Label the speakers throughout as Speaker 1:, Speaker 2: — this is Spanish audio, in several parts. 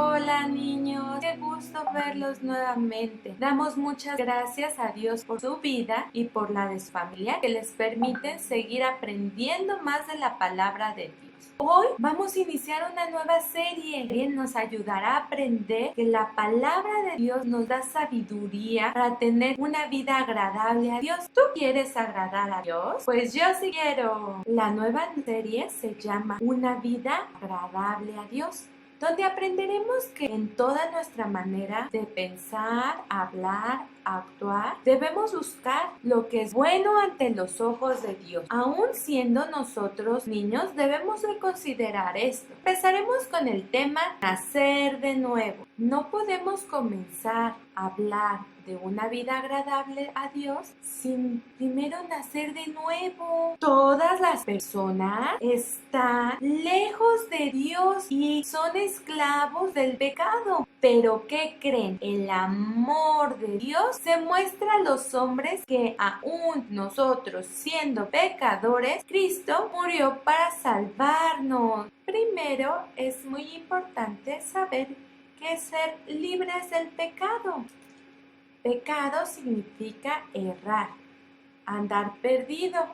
Speaker 1: Hola niños, qué gusto verlos nuevamente. Damos muchas gracias a Dios por su vida y por la de su familia que les permiten seguir aprendiendo más de la palabra de Dios. Hoy vamos a iniciar una nueva serie que nos ayudará a aprender que la palabra de Dios nos da sabiduría para tener una vida agradable a Dios. ¿Tú quieres agradar a Dios? Pues yo sí quiero. La nueva serie se llama Una vida agradable a Dios, donde aprenderemos que en toda nuestra manera de pensar, hablar, actuar, debemos buscar lo que es bueno ante los ojos de Dios. Aún siendo nosotros niños, debemos de considerar esto. Empezaremos con el tema nacer de nuevo. No podemos comenzar a hablar de una vida agradable a Dios sin primero nacer de nuevo. Todas las personas están lejos de Dios y son esclavos del pecado. Pero ¿qué creen? El amor de Dios se muestra a los hombres que aún nosotros siendo pecadores, Cristo murió para salvarnos. Primero es muy importante saber qué es ser libres del pecado. Pecado significa errar, andar perdido.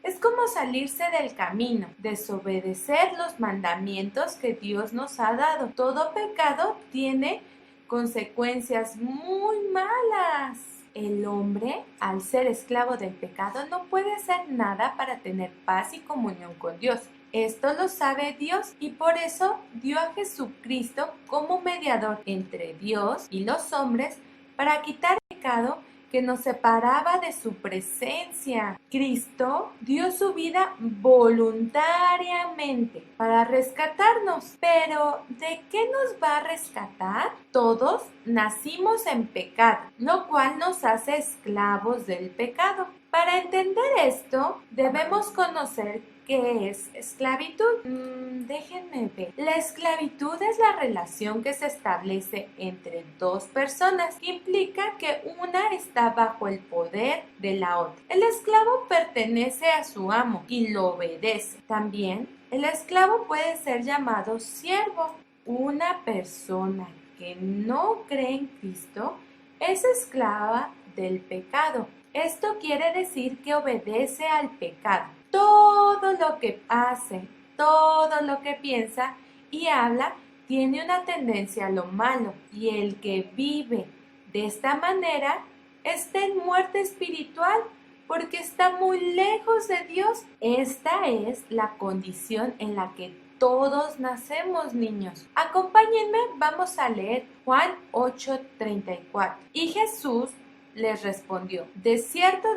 Speaker 1: Es como salirse del camino, desobedecer los mandamientos que Dios nos ha dado. Todo pecado tiene consecuencias muy malas. El hombre, al ser esclavo del pecado, no puede hacer nada para tener paz y comunión con Dios. Esto lo sabe Dios y por eso dio a Jesucristo como mediador entre Dios y los hombres para quitar el pecado que nos separaba de su presencia. Cristo dio su vida voluntariamente para rescatarnos. Pero ¿de qué nos va a rescatar? Todos nacimos en pecado, lo cual nos hace esclavos del pecado. Para entender esto, debemos conocer ¿qué es esclavitud? Déjenme ver. La esclavitud es la relación que se establece entre dos personas que implica que una está bajo el poder de la otra. El esclavo pertenece a su amo y lo obedece. También el esclavo puede ser llamado siervo. Una persona que no cree en Cristo es esclava del pecado. Esto quiere decir que obedece al pecado. Todo lo que hace, todo lo que piensa y habla tiene una tendencia a lo malo, y el que vive de esta manera está en muerte espiritual porque está muy lejos de Dios. Esta es la condición en la que todos nacemos, niños. Acompáñenme, vamos a leer Juan 8:34. Y Jesús les respondió: de cierto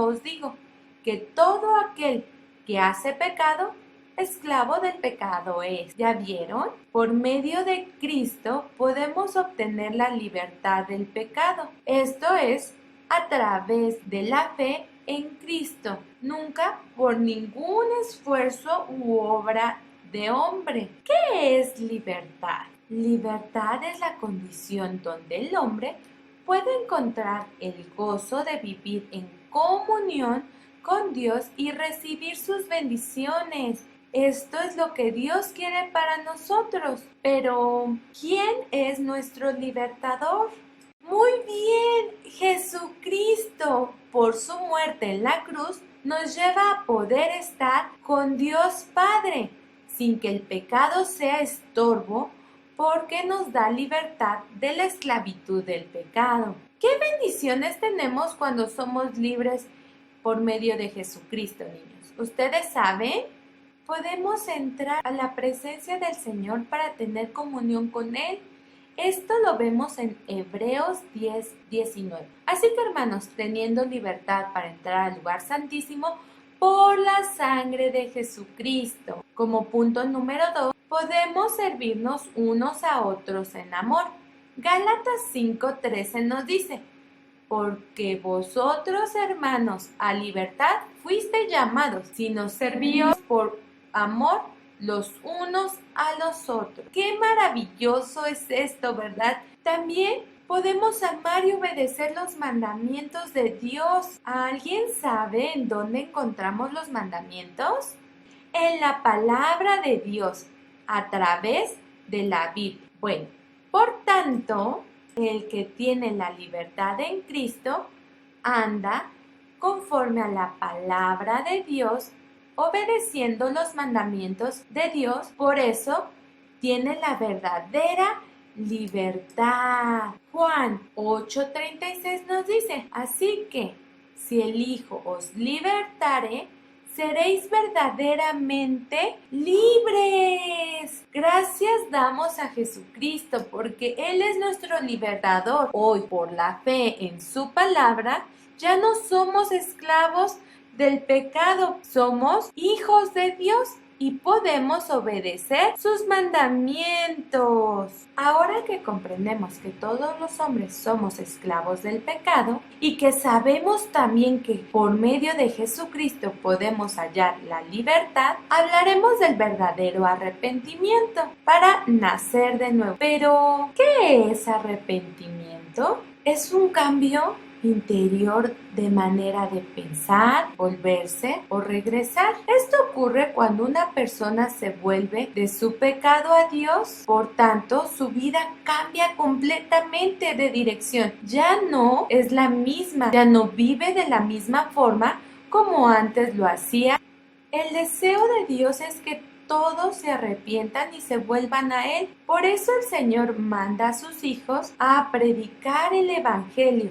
Speaker 1: os digo, que todo aquel que hace pecado, esclavo del pecado es. ¿Ya vieron? Por medio de Cristo podemos obtener la libertad del pecado. Esto es a través de la fe en Cristo, nunca por ningún esfuerzo u obra de hombre. ¿Qué es libertad? Libertad es la condición donde el hombre puede encontrar el gozo de vivir en comunión con Dios y recibir sus bendiciones. Esto es lo que Dios quiere para nosotros. Pero, ¿quién es nuestro libertador? Muy bien, Jesucristo, por su muerte en la cruz, nos lleva a poder estar con Dios Padre, sin que el pecado sea estorbo, porque nos da libertad de la esclavitud del pecado. ¿Qué bendiciones tenemos cuando somos libres por medio de Jesucristo, niños? ¿Ustedes saben? Podemos entrar a la presencia del Señor para tener comunión con Él. Esto lo vemos en Hebreos 10:19. Así que, hermanos, teniendo libertad para entrar al lugar santísimo por la sangre de Jesucristo. Como punto número 2, podemos servirnos unos a otros en amor. Gálatas 5:13 nos dice: porque vosotros, hermanos, a libertad fuisteis llamados, si nos servíos por amor los unos a los otros. ¡Qué maravilloso es esto!, ¿verdad? También podemos amar y obedecer los mandamientos de Dios. ¿Alguien sabe en dónde encontramos los mandamientos? En la palabra de Dios, a través de la Biblia. Bueno, por tanto, el que tiene la libertad en Cristo anda conforme a la palabra de Dios, obedeciendo los mandamientos de Dios. Por eso tiene la verdadera libertad. Juan 8:36 nos dice, así que si el Hijo os libertare, seréis verdaderamente libres. Gracias damos a Jesucristo porque Él es nuestro libertador. Hoy, por la fe en su palabra, ya no somos esclavos del pecado, somos hijos de Dios y podemos obedecer sus mandamientos. Ahora que comprendemos que todos los hombres somos esclavos del pecado y que sabemos también que por medio de Jesucristo podemos hallar la libertad, hablaremos del verdadero arrepentimiento para nacer de nuevo. Pero, ¿qué es arrepentimiento? Es un cambio interior de manera de pensar, volverse o regresar. Esto ocurre cuando una persona se vuelve de su pecado a Dios. Por tanto, su vida cambia completamente de dirección. Ya no es la misma, ya no vive de la misma forma como antes lo hacía. El deseo de Dios es que todos se arrepientan y se vuelvan a Él. Por eso el Señor manda a sus hijos a predicar el Evangelio,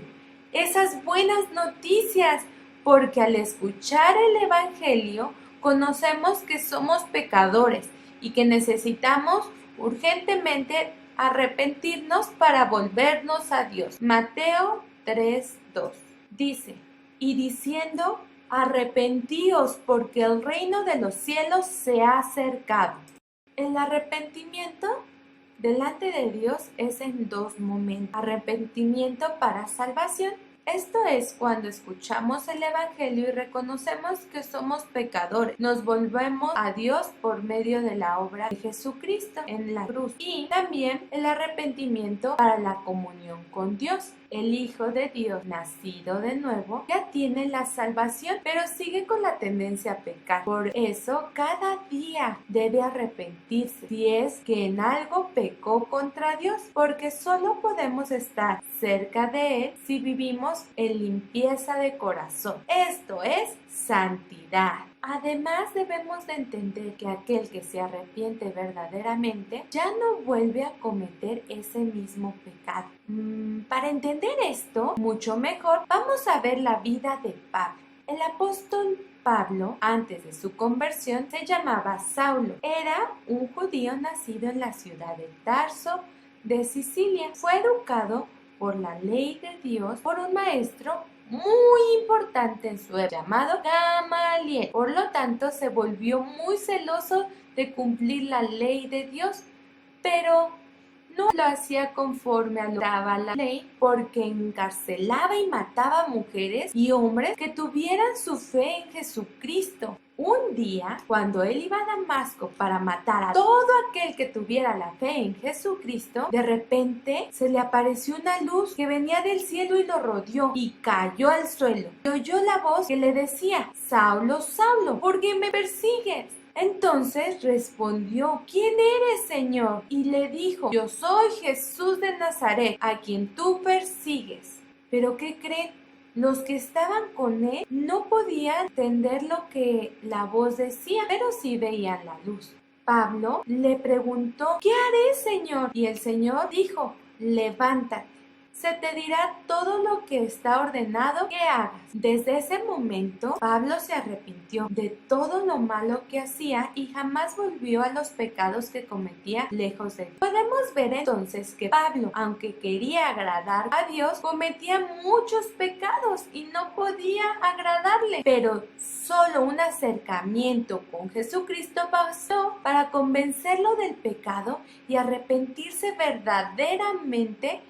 Speaker 1: esas buenas noticias, porque al escuchar el Evangelio conocemos que somos pecadores y que necesitamos urgentemente arrepentirnos para volvernos a Dios. Mateo 3:2 dice, y diciendo, arrepentíos porque el reino de los cielos se ha acercado. El arrepentimiento delante de Dios es en dos momentos. Arrepentimiento para salvación. Esto es cuando escuchamos el Evangelio y reconocemos que somos pecadores. Nos volvemos a Dios por medio de la obra de Jesucristo en la cruz. Y también el arrepentimiento para la comunión con Dios. El Hijo de Dios, nacido de nuevo, ya tiene la salvación, pero sigue con la tendencia a pecar. Por eso, cada día debe arrepentirse si es que en algo pecó contra Dios, porque solo podemos estar cerca de Él si vivimos en limpieza de corazón. Esto es santidad. Además, debemos de entender que aquel que se arrepiente verdaderamente ya no vuelve a cometer ese mismo pecado. Para entender esto mucho mejor, vamos a ver la vida de Pablo. El apóstol Pablo, antes de su conversión, se llamaba Saulo. Era un judío nacido en la ciudad de Tarso, de Sicilia. Fue educado por la ley de Dios por un maestro muy importante en su época, llamado Gamaliel. Por lo tanto, se volvió muy celoso de cumplir la ley de Dios, pero no lo hacía conforme a lo que daba la ley, porque encarcelaba y mataba mujeres y hombres que tuvieran su fe en Jesucristo. Un día, cuando él iba a Damasco para matar a todo aquel que tuviera la fe en Jesucristo, de repente se le apareció una luz que venía del cielo y lo rodeó y cayó al suelo. Y oyó la voz que le decía, Saulo, Saulo, ¿por qué me persigues? Entonces respondió, ¿quién eres, Señor? Y le dijo, yo soy Jesús de Nazaret, a quien tú persigues. ¿Pero qué creen? Los que estaban con él no podían entender lo que la voz decía, pero sí veían la luz. Pablo le preguntó, ¿qué haré, Señor? Y el Señor dijo, levántate. Se te dirá todo lo que está ordenado que hagas. Desde ese momento, Pablo se arrepintió de todo lo malo que hacía y jamás volvió a los pecados que cometía lejos de Dios. Podemos ver entonces que Pablo, aunque quería agradar a Dios, cometía muchos pecados y no podía agradarle. Pero solo un acercamiento con Jesucristo bastó para convencerlo del pecado y arrepentirse verdaderamente,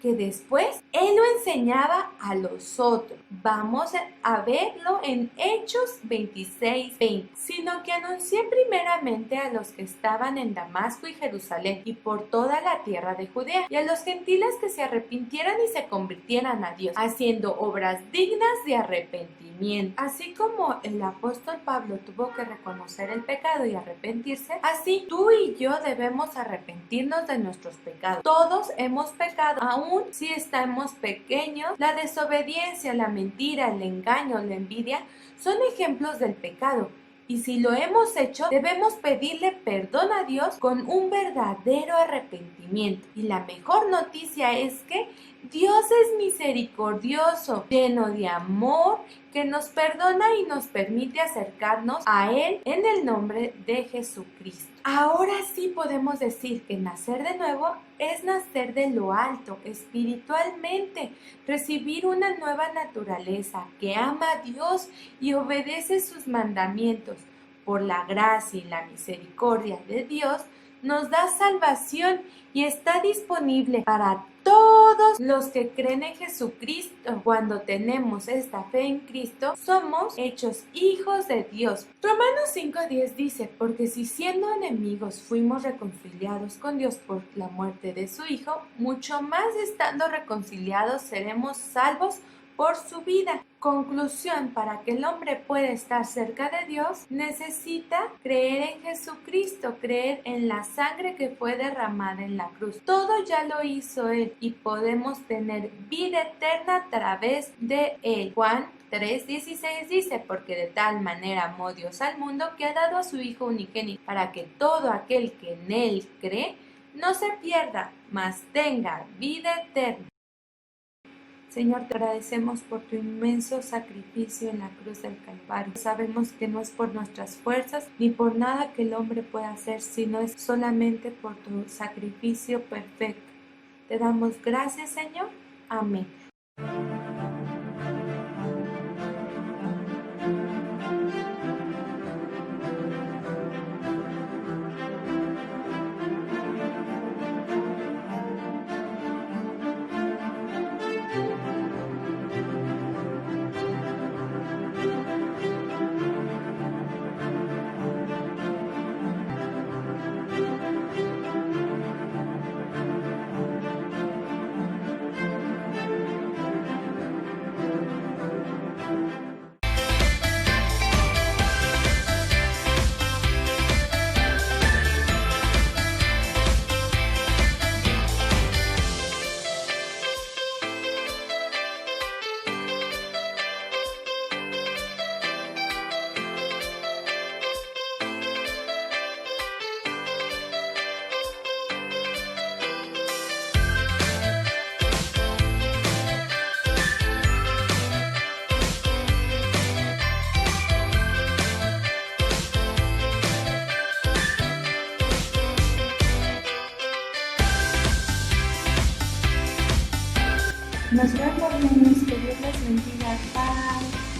Speaker 1: que después Él lo enseñaba a los otros. Vamos a verlo en Hechos 26:20. Sino que anuncié primeramente a los que estaban en Damasco y Jerusalén y por toda la tierra de Judea, y a los gentiles que se arrepintieran y se convirtieran a Dios, haciendo obras dignas de arrepentimiento. Así como el apóstol Pablo tuvo que reconocer el pecado y arrepentirse, así tú y yo debemos arrepentirnos de nuestros pecados. Todos hemos pecado, aun si estamos pequeños. La desobediencia, la mentira, el engaño, la envidia son ejemplos del pecado. Y si lo hemos hecho, debemos pedirle perdón a Dios con un verdadero arrepentimiento. Y la mejor noticia es que Dios es misericordioso, lleno de amor, que nos perdona y nos permite acercarnos a Él en el nombre de Jesucristo. Ahora sí podemos decir que nacer de nuevo es nacer de lo alto, espiritualmente, recibir una nueva naturaleza que ama a Dios y obedece sus mandamientos. Por la gracia y la misericordia de Dios, nos da salvación y está disponible para todos los que creen en Jesucristo. Cuando tenemos esta fe en Cristo, somos hechos hijos de Dios. Romanos 5:10 dice: porque si siendo enemigos fuimos reconciliados con Dios por la muerte de su Hijo, mucho más estando reconciliados seremos salvos por su vida. Conclusión: para que el hombre pueda estar cerca de Dios, necesita creer en Jesucristo, creer en la sangre que fue derramada en la cruz. Todo ya lo hizo Él y podemos tener vida eterna a través de Él. Juan 3:16 dice: porque de tal manera amó Dios al mundo que ha dado a su Hijo unigénito, para que todo aquel que en Él cree no se pierda, mas tenga vida eterna. Señor, te agradecemos por tu inmenso sacrificio en la cruz del Calvario. Sabemos que no es por nuestras fuerzas ni por nada que el hombre pueda hacer, sino es solamente por tu sacrificio perfecto. Te damos gracias, Señor. Amén. Nos vemos, niños. Que Dios les bendiga. Bye.